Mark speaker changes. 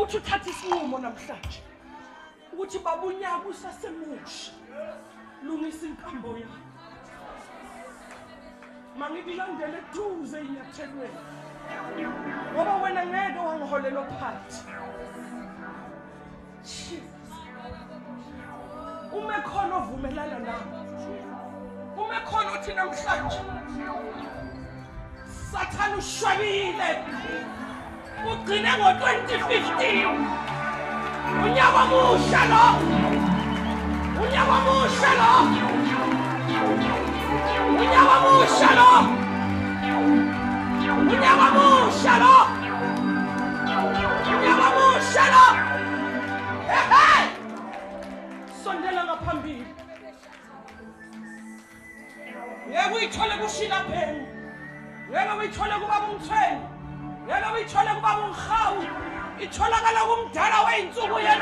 Speaker 1: ukuthi uthathe isinqumo namhlanje ukuthi babunyaka usasemusha lungisa inkambo yakho mangikulandele eduze inyathelweni ngoba wena ngeke wangiholela phansi uma khona ovumelana nami uma khona uthi namhlanje Satan ushwabile ugcine ngo-2015 unyaka omusha lo unyaka omusha lo unyaka omusha lo unyaka omusha lo unyaka omusha lo hey sondela ngaphambili yebo uyithole kushila phela yebo uyithole kubaba umthweni yebo uyithole kubaba umhawu itholakala kumdala weinsuku yena